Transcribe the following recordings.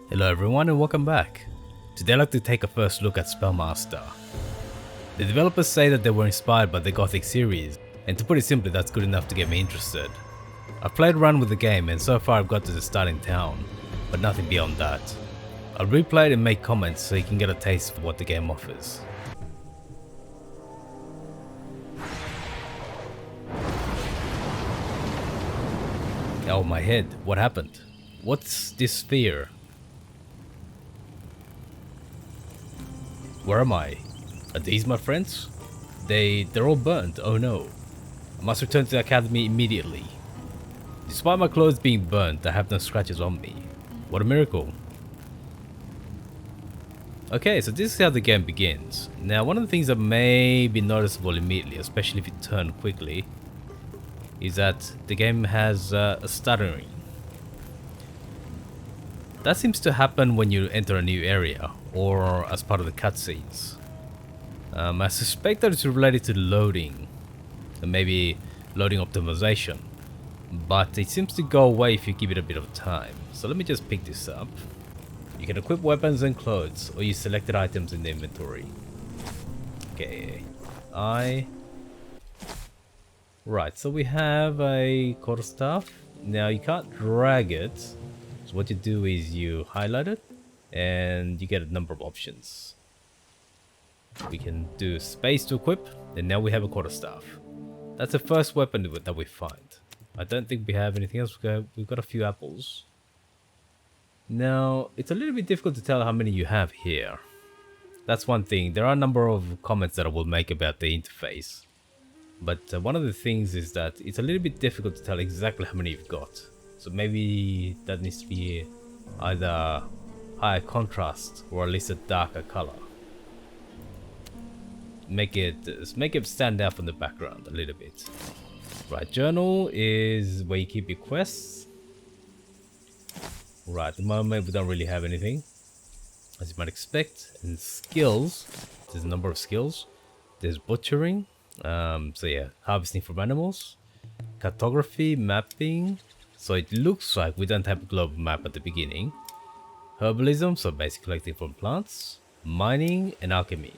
Hello everyone and welcome back. Today I'd like to take a first look at Spellmaster. The developers say that they were inspired by the Gothic series, and to put it simply, that's good enough to get me interested. I've played around with the game and so far I've got to the starting town, but nothing beyond that. I'll replay it and make comments so you can get a taste of what the game offers. Oh my head, what happened? What's this sphere? Where am I? Are these my friends? They're all burnt, oh no. I must return to the academy immediately. Despite my clothes being burnt, I have no scratches on me. What a miracle. Okay, so this is how the game begins. Now, one of the things that may be noticeable immediately, especially if you turn quickly, is that the game has a stuttering. That seems to happen when you enter a new area, or as part of the cutscenes. I suspect that it's related to loading, and maybe loading optimization, but it seems to go away if you give it a bit of time. So let me just pick this up. You can equip weapons and clothes, or use selected items in the inventory. Okay, Right, so we have a quarterstaff. Now you can't drag it, so what you do is you highlight it, and you get a number of options. We can do space to equip, and now we have a quarterstaff. That's the first weapon that we find. I don't think we have anything else. We've got a few apples. Now, it's a little bit difficult to tell how many you have here. That's one thing. There are a number of comments that I will make about the interface. But one of the things is that it's a little bit difficult to tell exactly how many you've got. So maybe that needs to be either higher contrast or at least a darker color. Make it stand out from the background a little bit. Right, journal is where you keep your quests. Right, at the moment we don't really have anything, as you might expect. And skills, there's a number of skills. There's butchering, so yeah, harvesting from animals, cartography, mapping. So it looks like we don't have a global map at the beginning. Herbalism, so basically collecting from plants. Mining and alchemy.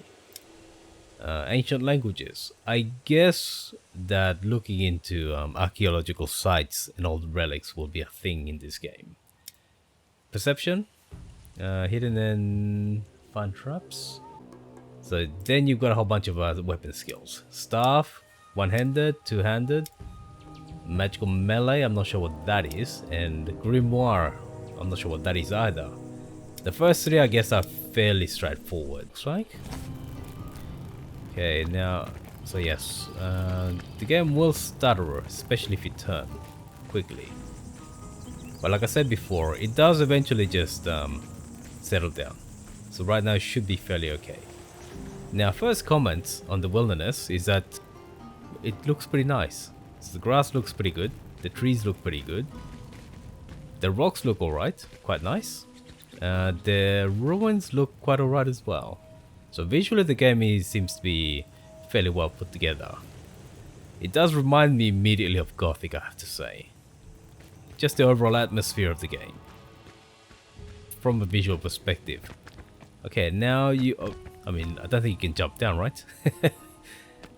Ancient languages. I guess that looking into archaeological sites and old relics will be a thing in this game. Perception, hidden and fun traps. So then you've got a whole bunch of weapon skills. Staff, one-handed, two-handed. Magical melee, I'm not sure what that is. And grimoire, I'm not sure what that is either. The first three I guess are fairly straightforward, looks like. Okay, now, so yes, the game will stutter, especially if you turn quickly. But like I said before, it does eventually just settle down. So right now it should be fairly okay. Now, first comment on the wilderness is that it looks pretty nice. So the grass looks pretty good, the trees look pretty good, the rocks look alright, quite nice. The ruins look quite alright as well. So visually the game seems to be fairly well put together. It does remind me immediately of Gothic, I have to say. Just the overall atmosphere of the game, from a visual perspective. Okay, now I mean, I don't think you can jump down, right?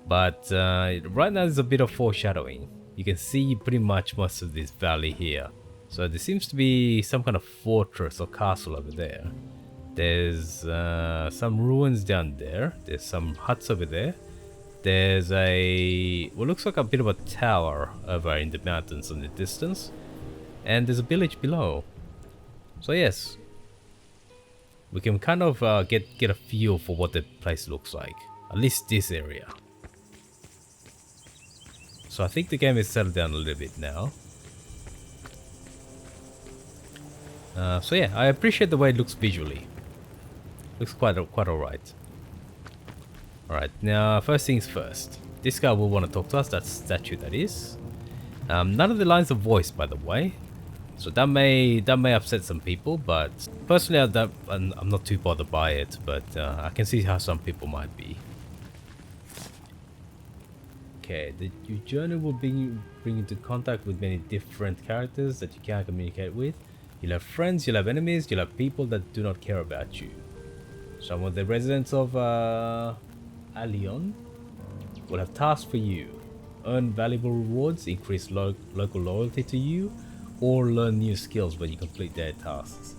But right now there's a bit of foreshadowing. You can see pretty much most of this valley here. So there seems to be some kind of fortress or castle over there. There's some ruins down there. There's some huts over there. There's what looks like a bit of a tower over in the mountains in the distance. And there's a village below. So yes, we can kind of get a feel for what the place looks like. At least this area. So I think the game is settled down a little bit now. So yeah, I appreciate the way it looks visually. Looks quite alright. Alright, now first things first. This guy will want to talk to us, that statue that is. None of the lines are voiced, by the way. So that may upset some people, but personally I'm not too bothered by it, but I can see how some people might be. Okay, your journey will bring you into contact with many different characters that you can communicate with. You'll have friends, you'll have enemies, you'll have people that do not care about you. Some of the residents of Alion will have tasks for you. Earn valuable rewards, increase local loyalty to you, or learn new skills when you complete their tasks.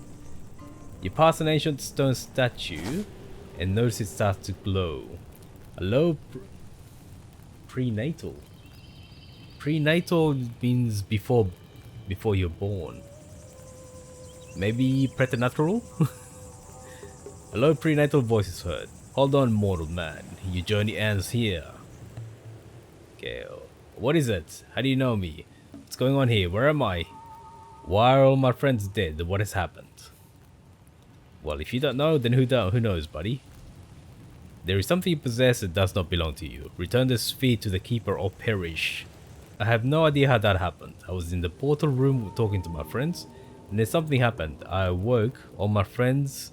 You pass an ancient stone statue and notice it starts to glow. A low prenatal. Prenatal means before you're born. Maybe preternatural? A low prenatal voice is heard. Hold on, mortal man. Your journey ends here. Okay, what is it? How do you know me? What's going on here? Where am I? Why are all my friends dead? What has happened? Well, if you don't know, then who knows, buddy? There is something you possess that does not belong to you. Return the sphere to the keeper or perish. I have no idea how that happened. I was in the portal room talking to my friends, and then something happened. I awoke, all my friends,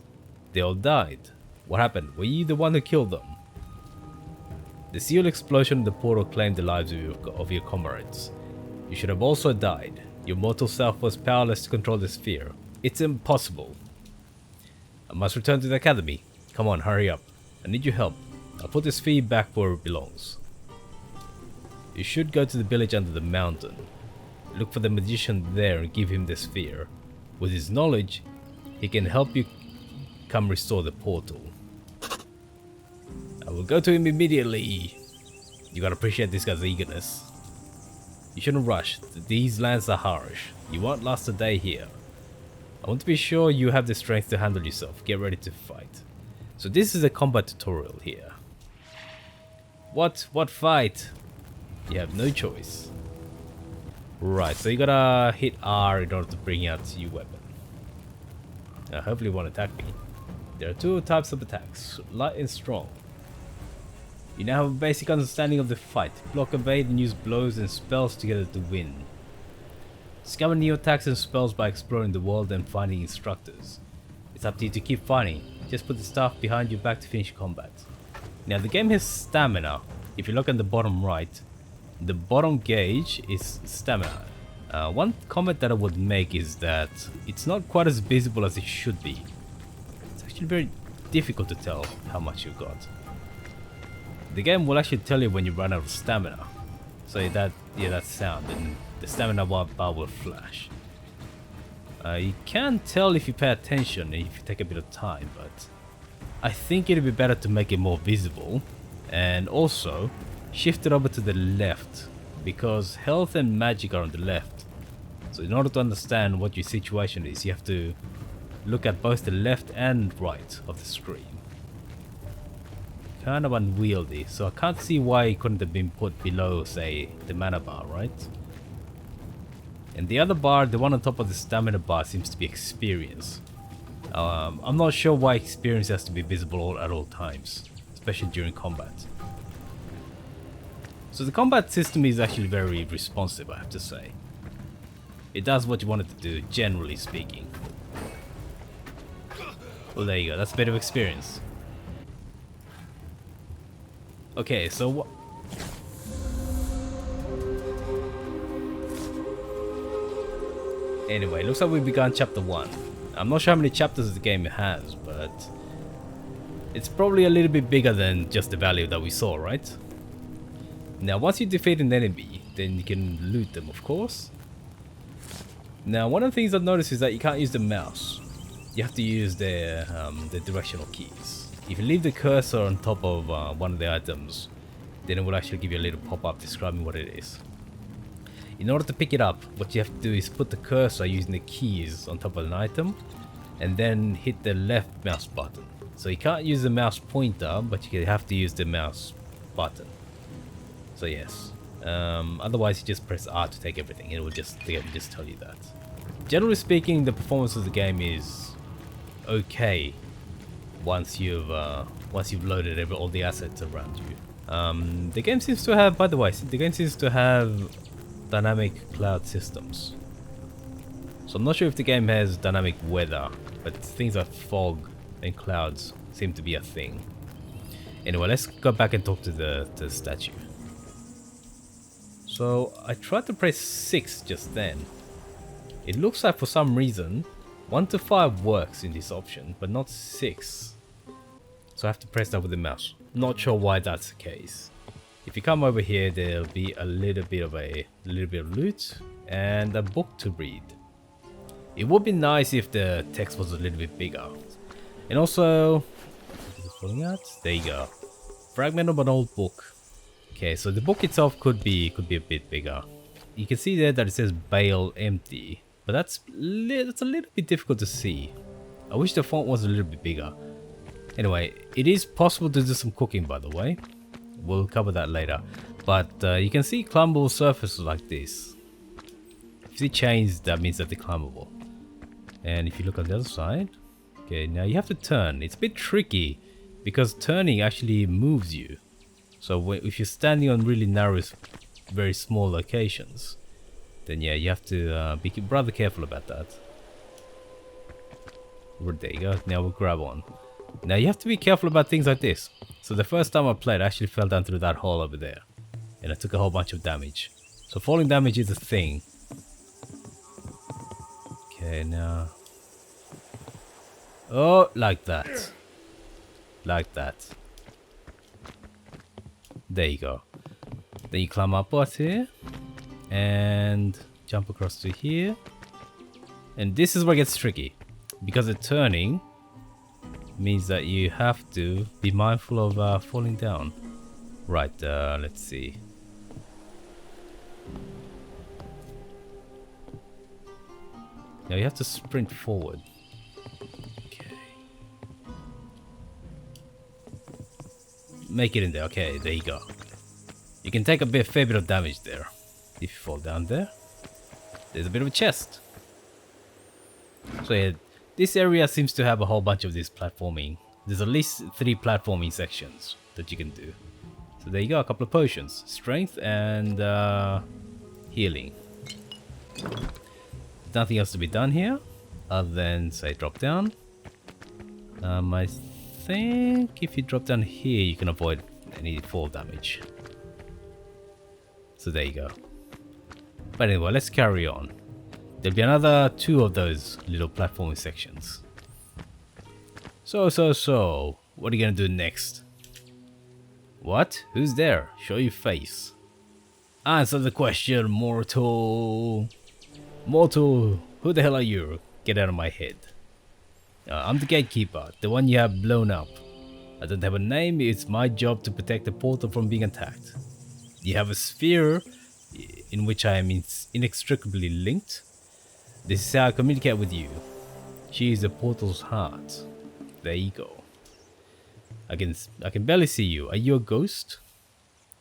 they all died. What happened? Were you the one who killed them? The seal explosion in the portal claimed the lives of your comrades. You should have also died. Your mortal self was powerless to control the sphere. It's impossible. I must return to the academy. Come on, hurry up. I need your help. I'll put the sphere back where it belongs. You should go to the village under the mountain. Look for the magician there and give him the sphere. With his knowledge, he can help you come restore the portal. I will go to him immediately. You gotta appreciate this guy's eagerness. You shouldn't rush. These lands are harsh. You won't last a day here. I want to be sure you have the strength to handle yourself. Get ready to fight. So this is a combat tutorial here. What fight? You have no choice. Right, so you gotta hit R in order to bring out your weapon. Hopefully it won't attack me. There are two types of attacks, light and strong. You now have a basic understanding of the fight. Block, evade, and use blows and spells together to win. Discover new attacks and spells by exploring the world and finding instructors. It's up to you to keep fighting. Just put the staff behind your back to finish combat. Now the game has stamina. If you look at the bottom right, the bottom gauge is stamina. One comment that I would make is that it's not quite as visible as it should be. It's actually very difficult to tell how much you've got. The game will actually tell you when you run out of stamina. So that sound, and the stamina bar will flash. You can tell if you pay attention and if you take a bit of time, but I think it'd be better to make it more visible and also shift it over to the left, because health and magic are on the left. So in order to understand what your situation is, you have to look at both the left and right of the screen. Kind of unwieldy, so I can't see why it couldn't have been put below, say, the mana bar, right? And the other bar, the one on top of the stamina bar, seems to be experience. I'm not sure why experience has to be visible at all times, especially during combat. So the combat system is actually very responsive, I have to say. It does what you want it to do, generally speaking. Well, there you go, that's a bit of experience. Okay, so what? Anyway, looks like we've begun chapter 1. I'm not sure how many chapters the game has, but it's probably a little bit bigger than just the value that we saw, right? Now, once you defeat an enemy, then you can loot them, of course. Now, one of the things I've noticed is that you can't use the mouse. You have to use the directional keys. If you leave the cursor on top of one of the items, then it will actually give you a little pop-up describing what it is. In order to pick it up, what you have to do is put the cursor using the keys on top of an item, and then hit the left mouse button. So you can't use the mouse pointer, but you have to use the mouse button. So yes, otherwise you just press R to take everything, and it will just tell you that. Generally speaking, the performance of the game is okay once you've loaded all the assets around you. The game seems to have, by the way, dynamic cloud systems. So I'm not sure if the game has dynamic weather, but things like fog and clouds seem to be a thing. Anyway, let's go back and talk to the statue. So I tried to press 6 just then. It looks like for some reason 1 to 5 works in this option, but not 6. So I have to press that with the mouse. Not sure why that's the case. If you come over here, there'll be a little bit of loot and a book to read. It would be nice if the text was a little bit bigger. And also, is it falling out? There you go. Fragment of an old book. Okay, so the book itself could be a bit bigger. You can see there that it says bale empty, but that's a little bit difficult to see. I wish the font was a little bit bigger. Anyway, it is possible to do some cooking, by the way. We'll cover that later. But you can see climbable surfaces like this. If you see chains, that means that they're climbable. And if you look on the other side, okay, now you have to turn. It's a bit tricky because turning actually moves you. So if you're standing on really narrow, very small locations, then yeah, you have to be rather careful about that. There you go. Now we'll grab on. Now you have to be careful about things like this. So the first time I played, I actually fell down through that hole over there. And I took a whole bunch of damage. So falling damage is a thing. Okay, now... Oh, like that. Like that. There you go. Then you climb up out here. And jump across to here. And this is where it gets tricky. Because the turning means that you have to be mindful of falling down. Right, let's see. Now you have to sprint forward. Okay. Make it in there. Okay, there you go. You can take a fair bit of damage there. If you fall down there. There's a bit of a chest. So yeah, this area seems to have a whole bunch of this platforming. There's at least 3 platforming sections that you can do. So there you go, a couple of potions. Strength and healing. Nothing else to be done here, other than, say, drop down. I think if you drop down here, you can avoid any fall damage. So there you go. But anyway, let's carry on. There'll be another 2 of those little platforming sections. So, what are you gonna do next? What? Who's there? Show your face. Answer the question, mortal. Mortal, who the hell are you? Get out of my head. I'm the gatekeeper, the one you have blown up. I don't have a name, it's my job to protect the portal from being attacked. You have a sphere in which I am inextricably linked. This is how I communicate with you. She is the portal's heart. There you go. I can barely see you. Are you a ghost?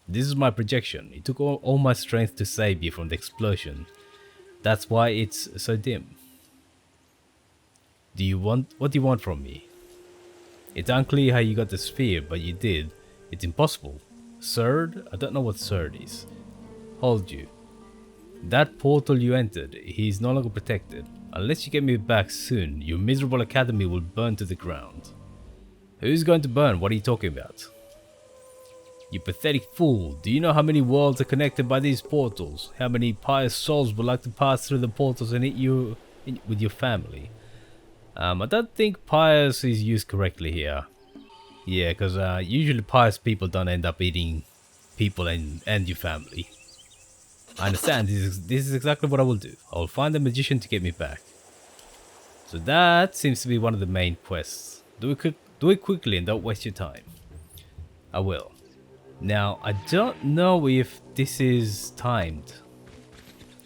This is my projection. It took all my strength to save you from the explosion. That's why it's so dim. What do you want from me? It's unclear how you got the sphere, but you did. It's impossible. Surd? I don't know what Surd is. Hold you. That portal you entered, he is no longer protected. Unless you get me back soon, your miserable academy will burn to the ground. Who's going to burn? What are you talking about? You pathetic fool. Do you know how many worlds are connected by these portals? How many pious souls would like to pass through the portals and eat you with your family? I don't think pious is used correctly here. Yeah, because usually pious people don't end up eating people and your family. I understand. This is exactly what I will do. I will find the magician to get me back. So that seems to be one of the main quests. Do it quickly and don't waste your time. I will. Now, I don't know if this is timed.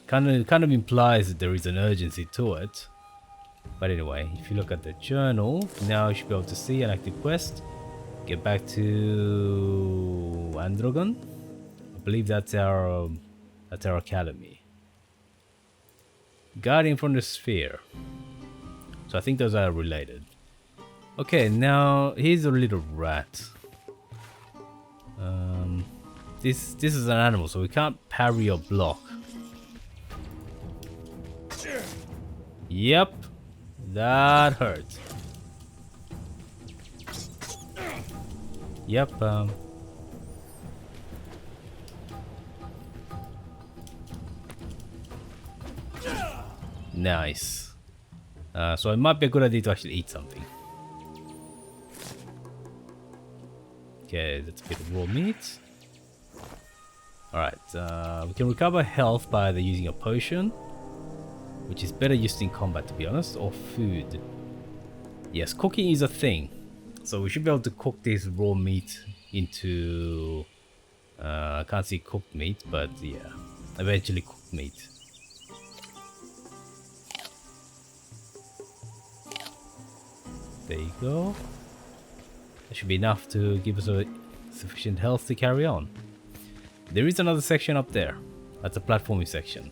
Kind of implies that there is an urgency to it. But anyway, if you look at the journal, now you should be able to see an active quest. Get back to Androgon. I believe that's our academy. Guardian from the sphere. So I think those are related. Okay, now here's a little rat. This is an animal, so we can't parry or block. Yep, that hurt. Yep. Nice. So it might be a good idea to actually eat something. Okay, that's a bit of raw meat. Alright, we can recover health by either using a potion, which is better used in combat to be honest, or food. Yes, cooking is a thing. So we should be able to cook this raw meat into... I can't see cooked meat, but yeah, eventually cooked meat. There you go. That should be enough to give us a sufficient health to carry on. There is another section up there. That's a platforming section.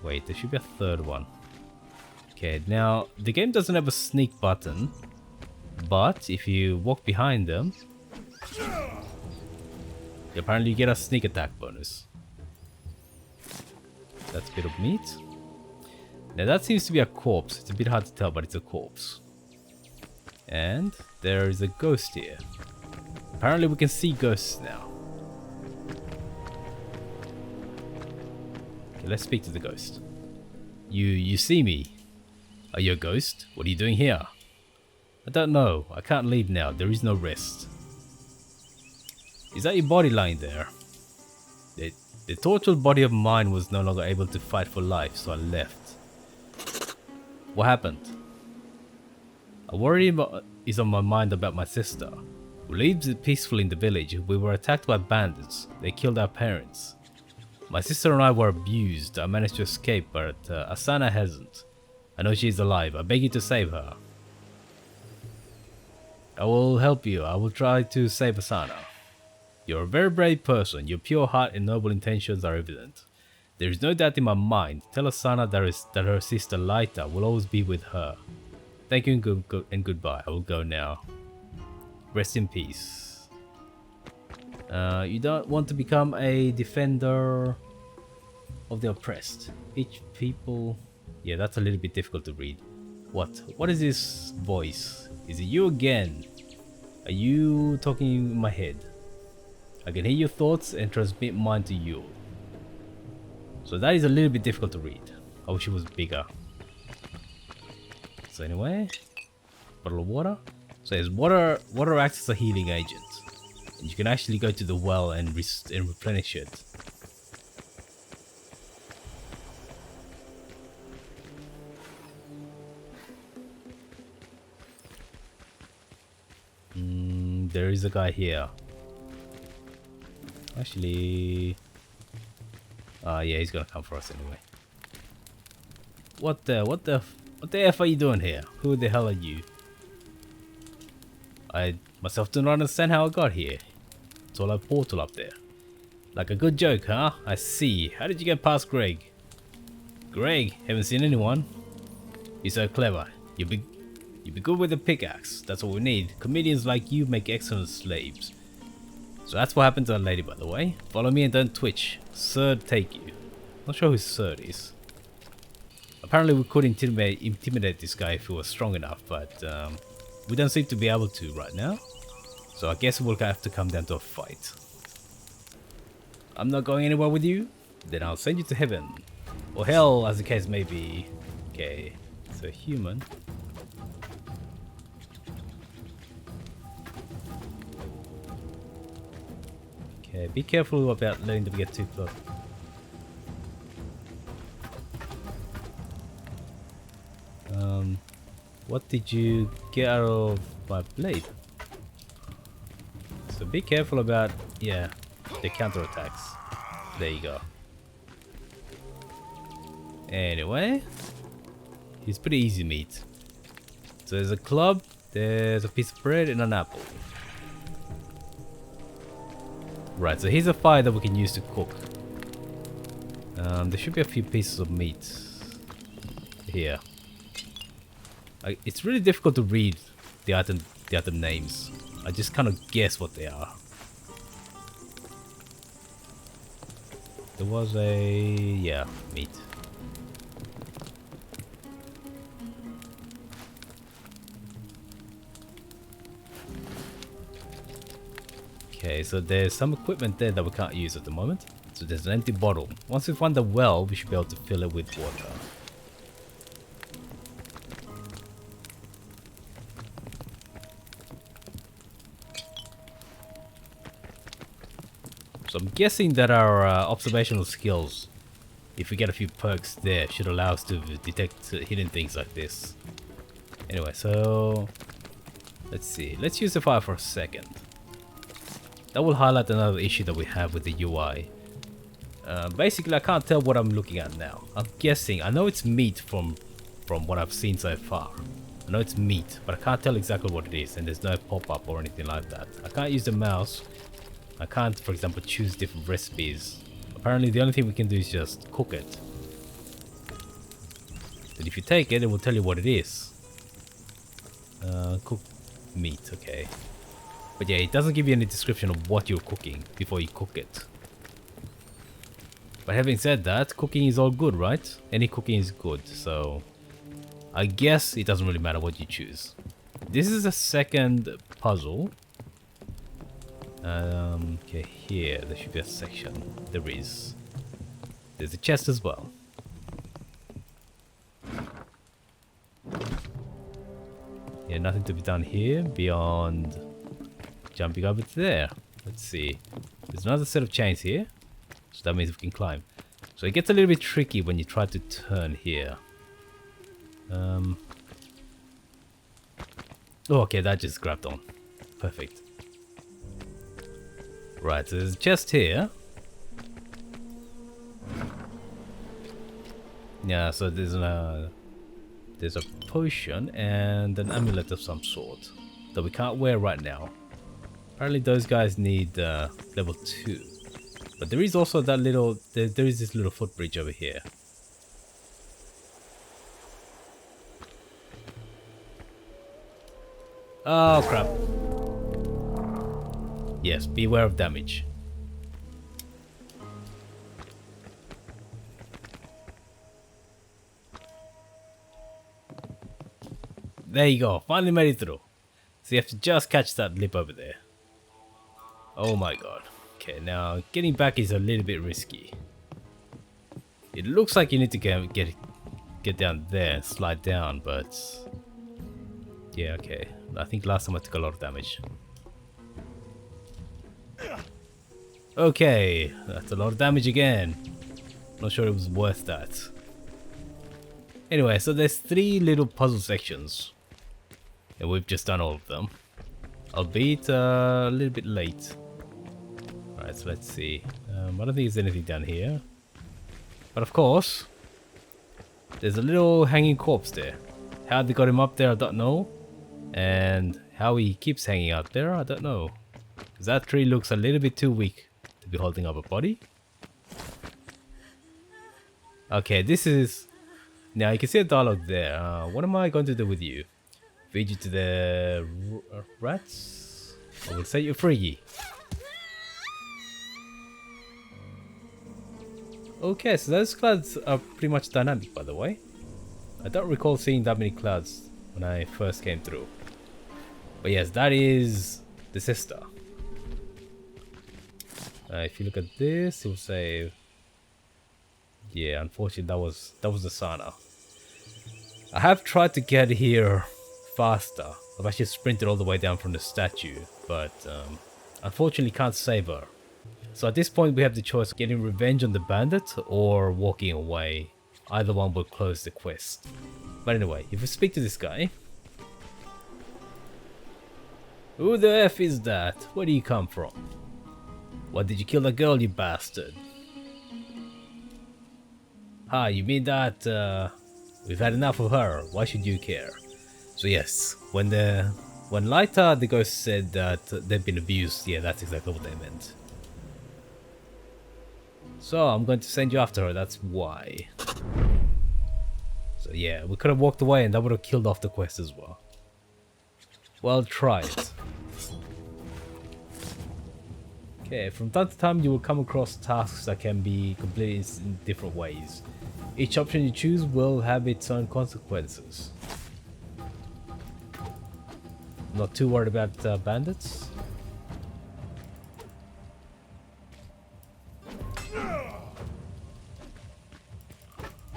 Wait, there should be a third one. Okay, now the game doesn't have a sneak button, but if you walk behind them, apparently you get a sneak attack bonus. That's a bit of meat. Now that seems to be a corpse. It's a bit hard to tell, but it's a corpse. And there is a ghost here. Apparently we can see ghosts now. Okay, let's speak to the ghost. You see me? Are you a ghost? What are you doing here? I don't know. I can't leave now. There is no rest. Is that your body lying there? The tortured body of mine was no longer able to fight for life, so I left. What happened? A worry is on my mind about my sister. We lived peacefully in the village. We were attacked by bandits. They killed our parents. My sister and I were abused. I managed to escape, but Asana hasn't. I know she's alive. I beg you to save her. I will help you. I will try to save Asana. You're a very brave person. Your pure heart and noble intentions are evident. There is no doubt in my mind. Tell Asana that her sister Laita will always be with her. Thank you and goodbye. I will go now. Rest in peace. You don't want to become a defender of the oppressed. Each people... Yeah, that's a little bit difficult to read. What is this voice? Is it you again? Are you talking in my head? I can hear your thoughts and transmit mine to you. So that is a little bit difficult to read. I wish it was bigger. So anyway, bottle of water. So there's water acts as a healing agent. And you can actually go to the well and replenish it. There is a guy here. Actually... yeah, he's gonna come for us anyway. What the F are you doing here? Who the hell are you? I myself do not understand how I got here. It's all a portal up there. Like a good joke, huh? I see. How did you get past Greg? Greg? Haven't seen anyone. You're so clever. You'll be good with a pickaxe. That's what we need. Comedians like you make excellent slaves. So that's what happened to that lady, by the way. Follow me and don't twitch. Sir'd take you. Not sure who Sir'd is. Apparently we could intimidate this guy if he was strong enough, but we don't seem to be able to right now. So I guess we'll have to come down to a fight. I'm not going anywhere with you? Then I'll send you to heaven. Or hell, as the case may be. Okay, so human. Okay, be careful about letting them get too close. What did you get out of my blade? So be careful about, yeah, the counterattacks. There you go. Anyway, it's pretty easy meat. So there's a club, there's a piece of bread and an apple. Right, so here's a fire that we can use to cook. There should be a few pieces of meat here. It's really difficult to read the item names. I just kind of guess what they are. There was a... yeah, meat. Okay, so there's some equipment there that we can't use at the moment. So there's an empty bottle. Once we find the well, we should be able to fill it with water. So I'm guessing that our observational skills, if we get a few perks there, should allow us to detect hidden things like this. Anyway, so let's see. Let's use the fire for a second. That will highlight another issue that we have with the UI. Basically, I can't tell what I'm looking at now. I'm guessing. I know it's meat from what I've seen so far. I know it's meat, but I can't tell exactly what it is, and there's no pop-up or anything like that. I can't use the mouse. I can't, for example, choose different recipes. Apparently, the only thing we can do is just cook it. But if you take it, it will tell you what it is. Cooked meat, okay. But yeah, it doesn't give you any description of what you're cooking before you cook it. But having said that, cooking is all good, right? Any cooking is good, so I guess it doesn't really matter what you choose. This is a second puzzle. Okay, here there should be a section. There is. There's a chest as well. Yeah, nothing to be done here beyond jumping over to there. Let's see. There's another set of chains here. So that means we can climb. So it gets a little bit tricky when you try to turn here. Oh, okay, that just grabbed on. Perfect. Right, so there's a chest here. Yeah, so there's a potion and an amulet of some sort that we can't wear right now. Apparently those guys need level 2. But there is also that little, there is this little footbridge over here. Oh crap. Yes, beware of damage. There you go, finally made it through. So you have to just catch that lip over there. Oh my god. Okay, now getting back is a little bit risky. It looks like you need to get down there and slide down, but yeah, okay. I think last time I took a lot of damage. Okay, that's a lot of damage again. Not sure it was worth that. Anyway, so there's 3 little puzzle sections. And we've just done all of them. Albeit a little bit late. Alright, so let's see. I don't think there's anything down here. But of course, there's a little hanging corpse there. How they got him up there, I don't know. And how he keeps hanging out there, I don't know. Because that tree looks a little bit too weak to be holding up a body. Okay, this is... Now you can see a dialogue there. What am I going to do with you? Feed you to the rats? I will set you free. Okay, so those clouds are pretty much dynamic, by the way. I don't recall seeing that many clouds when I first came through. But yes, that is the sister. If you look at this, it will say... Yeah, unfortunately that was the Sana. I have tried to get here faster. I've actually sprinted all the way down from the statue, but unfortunately can't save her. So at this point we have the choice of getting revenge on the bandit or walking away. Either one will close the quest. But anyway, if we speak to this guy... Who the F is that? Where do you come from? Why did you kill the girl, you bastard? Ah, you mean that we've had enough of her, why should you care? So yes, when Laita the ghost said that they've been abused, yeah, that's exactly what they meant. So I'm going to send you after her, that's why. So yeah, we could have walked away and that would have killed off the quest as well. Well tried. Okay, from time to time you will come across tasks that can be completed in different ways. Each option you choose will have its own consequences. Not too worried about bandits.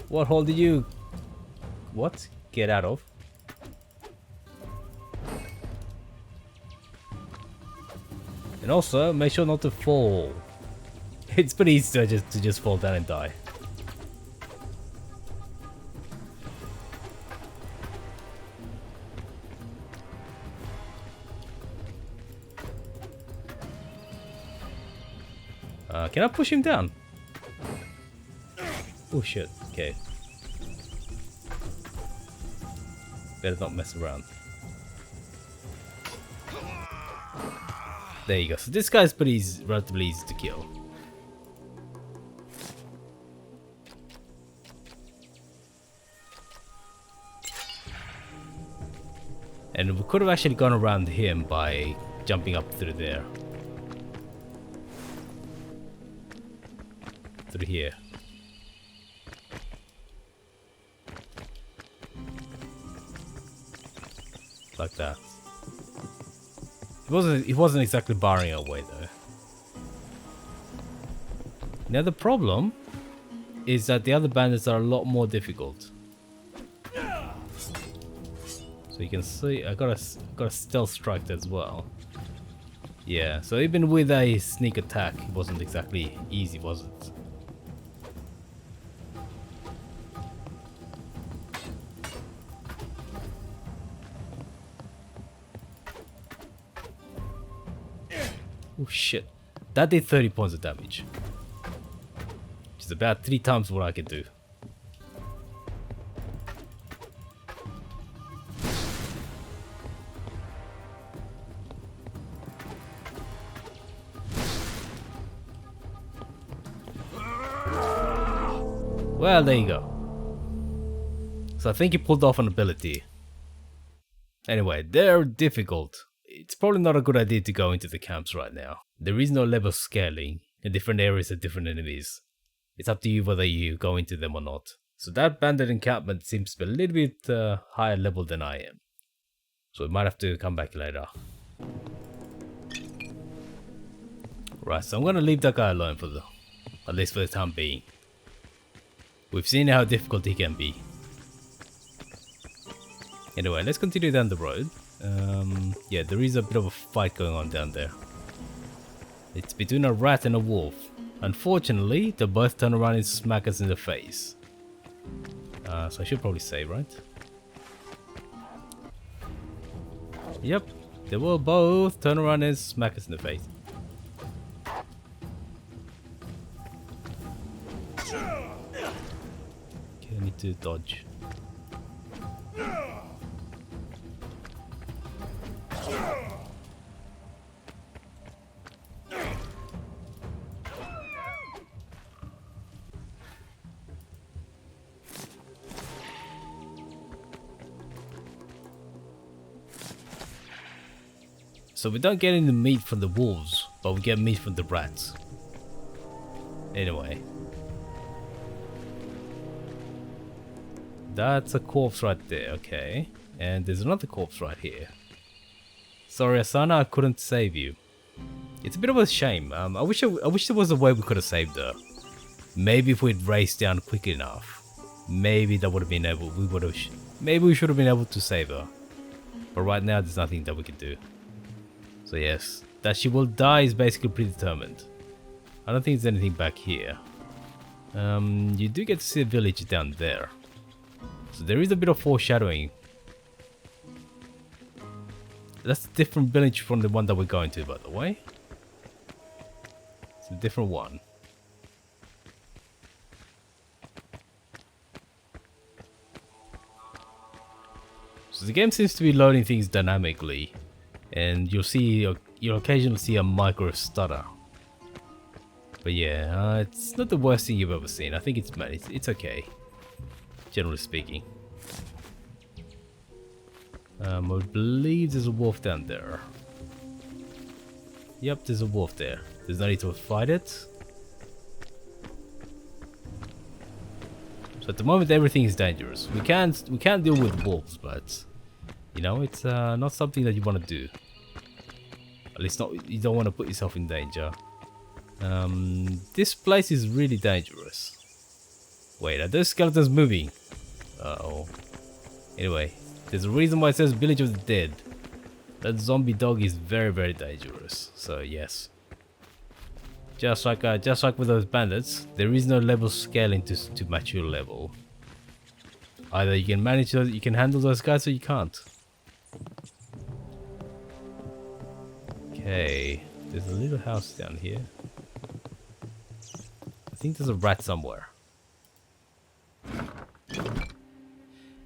What hole did you... What? Get out of? And also, make sure not to fall It's pretty easy to just fall down and die. Can I push him down? Oh shit, okay. Better not mess around. There you go. So this guy's pretty easy, relatively easy to kill. And we could have actually gone around him by jumping up through there. Through here. Like that. It wasn't exactly barring our way though. Now the problem is that the other bandits are a lot more difficult. So you can see I got a stealth strike as well. Yeah, so even with a sneak attack, it wasn't exactly easy, was it? Oh shit, that did 30 points of damage. Which is about 3 times what I can do. Well, there you go. So I think he pulled off an ability. Anyway, they're difficult. It's probably not a good idea to go into the camps right now. There is no level scaling, and different areas have different enemies. It's up to you whether you go into them or not. So that bandit encampment seems to be a little bit higher level than I am. So we might have to come back later. Right, so I'm gonna leave that guy alone for at least for the time being. We've seen how difficult he can be. Anyway, let's continue down the road. Yeah, there is a bit of a fight going on down there. It's between a rat and a wolf. Unfortunately, they both turn around and smack us in the face. So I should probably save, right? Yep, they will both turn around and smack us in the face. Okay, I need to dodge. So we don't get any meat from the wolves, but we get meat from the rats. Anyway. That's a corpse right there, okay. And there's another corpse right here. Sorry Asana, I couldn't save you. It's a bit of a shame. I wish there was a way we could have saved her. Maybe if we'd raced down quick enough. Maybe that would have been able, maybe we should have been able to save her. But right now there's nothing that we can do. So yes, that she will die is basically predetermined. I don't think there's anything back here. You do get to see a village down there. So there is a bit of foreshadowing. That's a different village from the one that we're going to, by the way. It's a different one. So the game seems to be loading things dynamically. And you'll occasionally see a micro stutter. But yeah, it's not the worst thing you've ever seen. I think it's okay, generally speaking. I believe there's a wolf down there. Yep, there's a wolf there. There's no need to fight it. So at the moment everything is dangerous. We can't deal with wolves, but you know, it's not something that you want to do. At least not, you don't want to put yourself in danger. This place is really dangerous. Wait, are those skeletons moving? Uh-oh. Anyway, there's a reason why it says Village of the Dead. That zombie dog is very, very dangerous. So yes. Just like with those bandits, there is no level scaling to match your level. Either you can manage those, you can handle those guys, or you can't. Okay, there's a little house down here. I think there's a rat somewhere.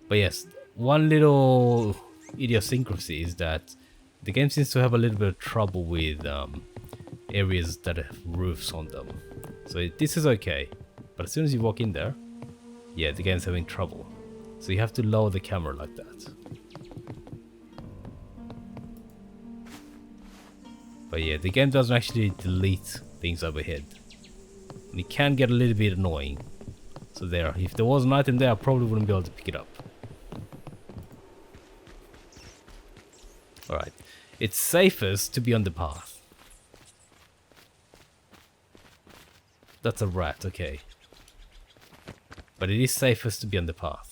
But yes, one little idiosyncrasy is that the game seems to have a little bit of trouble with areas that have roofs on them. So this is okay, but as soon as you walk in there, yeah, the game's having trouble. So you have to lower the camera like that. But yeah, the game doesn't actually delete things overhead. And it can get a little bit annoying. So there, if there was an item there, I probably wouldn't be able to pick it up. Alright, it's safest to be on the path. That's a rat, okay. But it is safest to be on the path.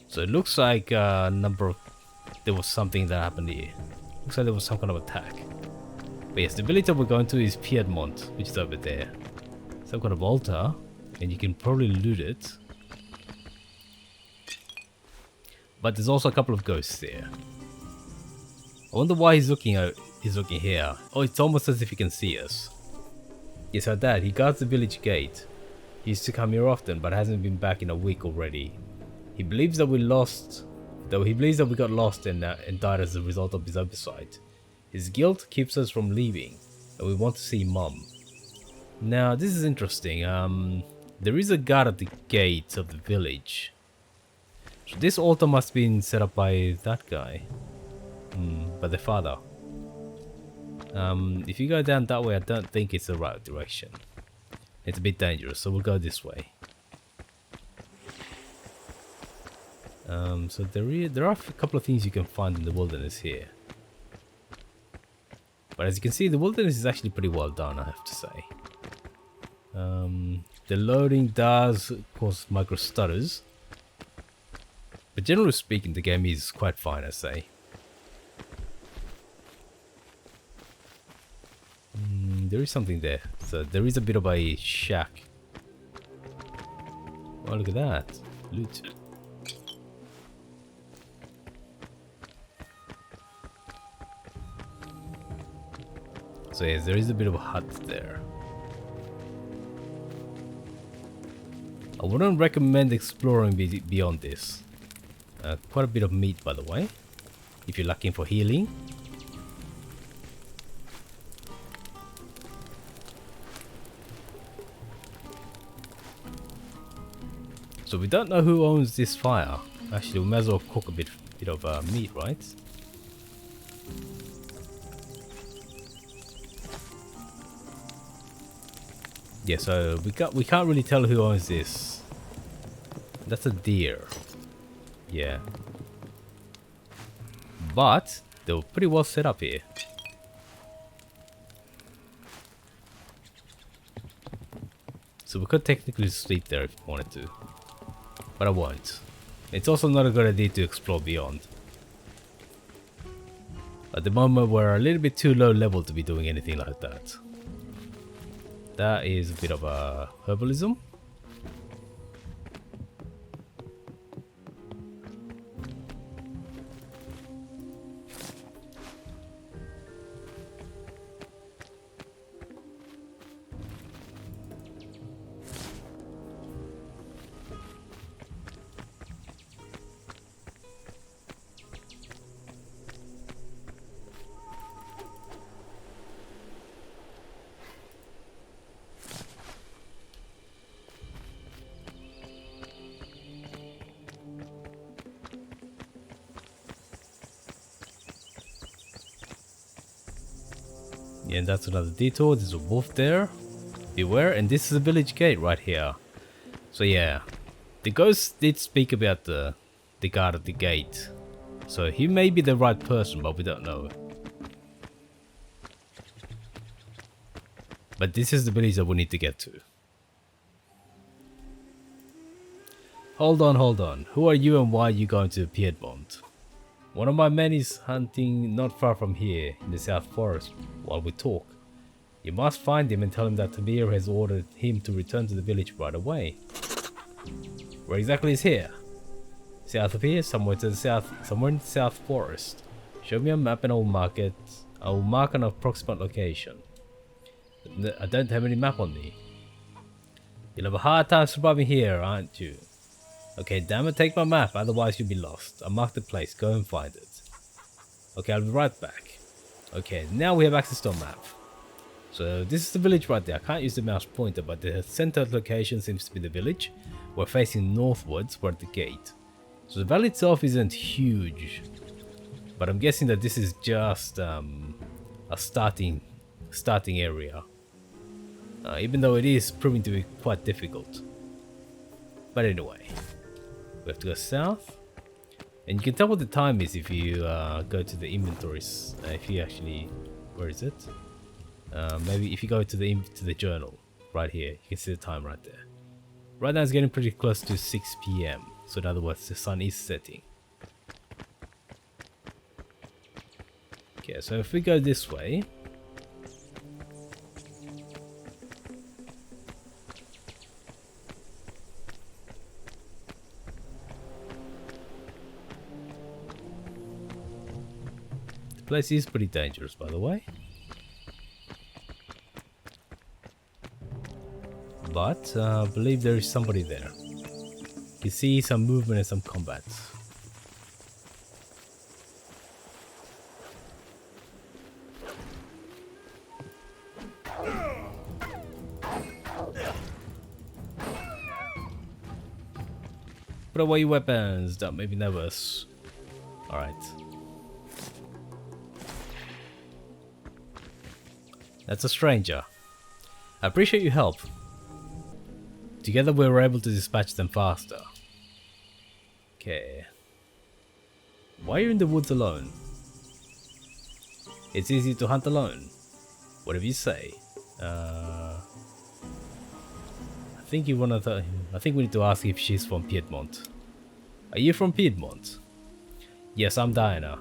So it looks like there was something that happened here. Looks like there was some kind of attack. But yes, the village that we're going to is Piedmont, which is over there. Some kind of altar, and you can probably loot it. But there's also a couple of ghosts there. I wonder why he's looking here. Oh, it's almost as if he can see us. Yes, our dad, he guards the village gate. He used to come here often, but hasn't been back in a week already. He believes that we got lost and died as a result of his oversight. His guilt keeps us from leaving, and we want to see Mum. Now, this is interesting. There is a guard at the gate of the village. So this altar must have been set up by that guy. By the father. If you go down that way, I don't think it's the right direction. It's a bit dangerous, so we'll go this way. So there are a couple of things you can find in the wilderness here. But as you can see, the wilderness is actually pretty well done, I have to say. The loading does cause micro stutters. But generally speaking, the game is quite fine, I say. There is something there. So there is a bit of a shack. Oh, look at that. Loot. So yes, there is a bit of a hut there. I wouldn't recommend exploring beyond this. Quite a bit of meat, by the way, if you're looking for healing. So we don't know who owns this fire. Actually, we might as well cook a bit of meat, right? Yeah, so we can't really tell who owns this. That's a deer. Yeah. But they were pretty well set up here. So we could technically sleep there if we wanted to. But I won't. It's also not a good idea to explore beyond. At the moment we're a little bit too low level to be doing anything like that. That is a bit of a herbalism. Yeah, and that's another detour. There's a wolf there. Beware. And this is a village gate right here. So yeah, the ghost did speak about the guard at the gate. So he may be the right person, but we don't know. But this is the village that we need to get to. Hold on. Who are you and why are you going to Piedmont? One of my men is hunting not far from here in the South Forest while we talk. You must find him and tell him that Tamir has ordered him to return to the village right away. Where exactly is here? South of here, somewhere in the South Forest. Show me a map and I will mark it. I will mark an approximate location. I don't have any map on me. You'll have a hard time surviving here, aren't you? Okay, damn it, take my map, otherwise you'll be lost. I marked the place, go and find it. Okay, I'll be right back. Okay, now we have access to a map. So this is the village right there. I can't use the mouse pointer, but the center location seems to be the village. We're facing northwards, we're at the gate. So the valley itself isn't huge, but I'm guessing that this is just a starting area. Even though it is proving to be quite difficult. But anyway, we have to go south. And you can tell what the time is if you go to the inventories. If you actually, where is it? Maybe if you go to the journal right here, you can see the time right there. Right now it's getting pretty close to 6 PM. So in other words, the sun is setting. Okay, so if we go this way, the place is pretty dangerous, by the way. But I believe there is somebody there. You see some movement and some combat. Put away your weapons, don't make me nervous. Alright. That's a stranger. I appreciate your help. Together we were able to dispatch them faster. Okay. Why are you in the woods alone? It's easy to hunt alone. Whatever you say. I think we need to ask if she's from Piedmont. Are you from Piedmont? Yes, I'm Diana.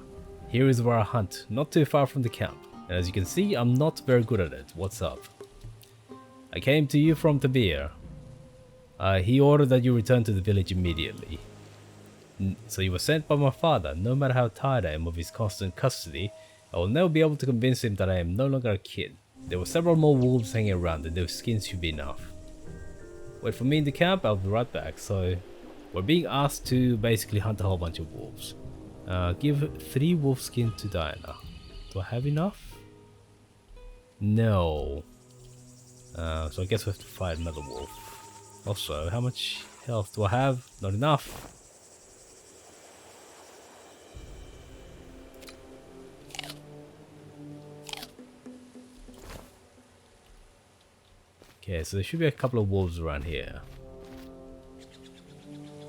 Here is where I hunt, not too far from the camp. And as you can see, I'm not very good at it. What's up? I came to you from Tabir. He ordered that you return to the village immediately. So you were sent by my father. No matter how tired I am of his constant custody, I will never be able to convince him that I am no longer a kid. There were several more wolves hanging around and those skins should be enough. Wait for me in the camp, I'll be right back. So we're being asked to basically hunt a whole bunch of wolves. Give 3 wolf skins to Diana. Do I have enough? No. So I guess we have to fight another wolf. Also, how much health do I have? Not enough. Okay, so there should be a couple of wolves around here.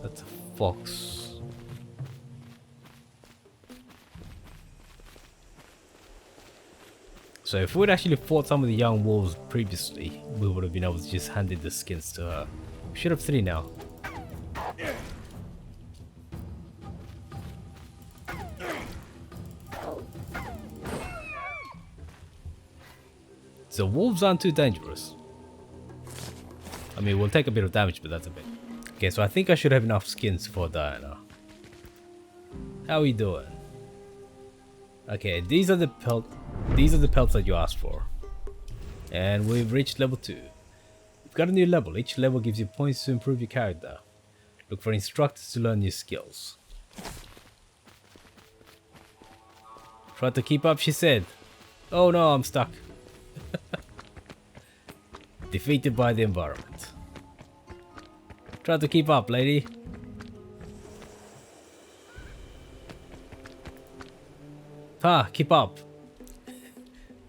That's a fox. So if we'd actually fought some of the young wolves previously, we would have been able to just hand in the skins to her. We should have 3 now. So wolves aren't too dangerous. I mean, we'll take a bit of damage, but that's a bit. Okay, so I think I should have enough skins for Diana. How are you doing? Okay, these are the pelts that you asked for. And we've reached level 2. We've got a new level. Each level gives you points to improve your character. Look for instructors to learn new skills. Try to keep up, she said. Oh no, I'm stuck. Defeated by the environment. Try to keep up, lady. Ah, keep up.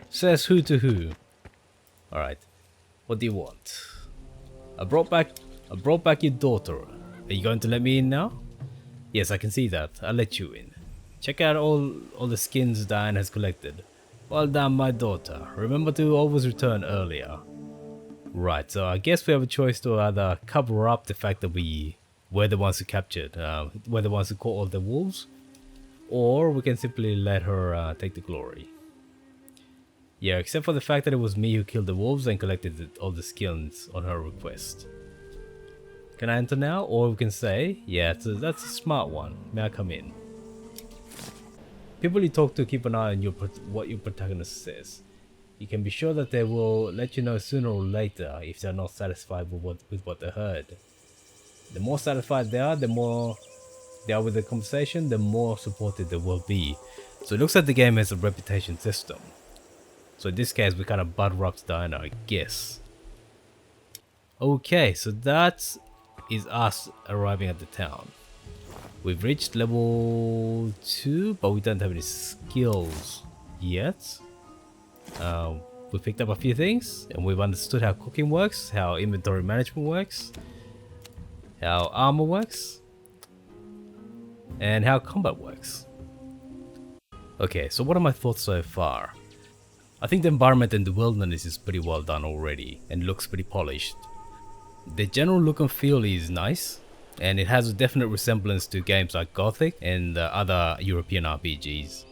Says who to who. Alright. What do you want? I brought back your daughter. Are you going to let me in now? Yes, I can see that. I'll let you in. Check out all the skins Diane has collected. Well done, my daughter. Remember to always return earlier. Right, so I guess we have a choice to either cover up the fact that we were the ones who captured, we're the ones who caught all the wolves, or we can simply let her take the glory. Yeah, except for the fact that it was me who killed the wolves and collected all the skins on her request. Can I enter now? Or we can say, yeah, that's a smart one. May I come in? People you talk to, keep an eye on what your protagonist says. You can be sure that they will let you know sooner or later if they're not satisfied with what they heard. The more satisfied they are, the more they are with the conversation, the more supported they will be. So it looks like the game has a reputation system. So in this case, we kind of butter up the diner, I guess. Okay, so that is us arriving at the town. We've reached level 2, but we don't have any skills yet. We picked up a few things, and we've understood how cooking works, how inventory management works, how armor works, and how combat works. Okay, so what are my thoughts so far? I think the environment in the wilderness is pretty well done already, and looks pretty polished. The general look and feel is nice, and it has a definite resemblance to games like Gothic and other European RPGs.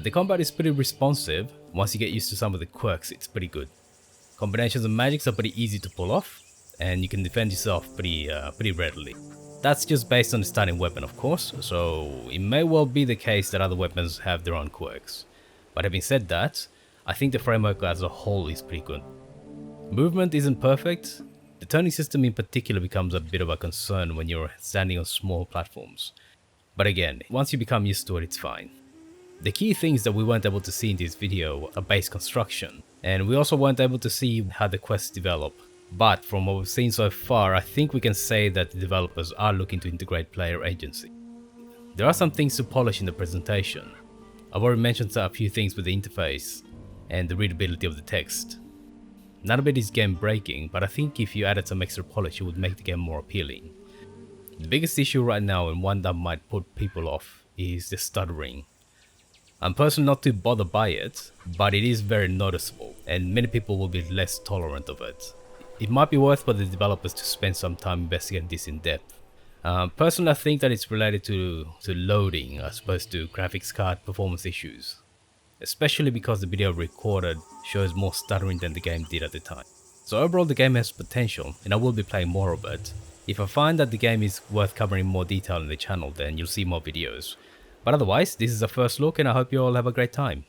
The combat is pretty responsive. Once you get used to some of the quirks, it's pretty good. Combinations of magics are pretty easy to pull off, and you can defend yourself pretty readily. That's just based on the starting weapon, of course, so it may well be the case that other weapons have their own quirks. But having said that, I think the framework as a whole is pretty good. Movement isn't perfect. The turning system in particular becomes a bit of a concern when you're standing on small platforms. But again, once you become used to it, it's fine. The key things that we weren't able to see in this video are base construction, and we also weren't able to see how the quests develop. But from what we've seen so far, I think we can say that the developers are looking to integrate player agency. There are some things to polish in the presentation. I've already mentioned a few things with the interface and the readability of the text. None of it is game breaking, but I think if you added some extra polish, it would make the game more appealing. The biggest issue right now, and one that might put people off, is the stuttering. I'm personally not too bothered by it, but it is very noticeable, and many people will be less tolerant of it. It might be worth for the developers to spend some time investigating this in depth. Personally, I think that it's related to loading as opposed to graphics card performance issues, especially because the video recorded shows more stuttering than the game did at the time. So overall, the game has potential, and I will be playing more of it. If I find that the game is worth covering in more detail in the channel, then you'll see more videos. But otherwise, this is a first look, and I hope you all have a great time.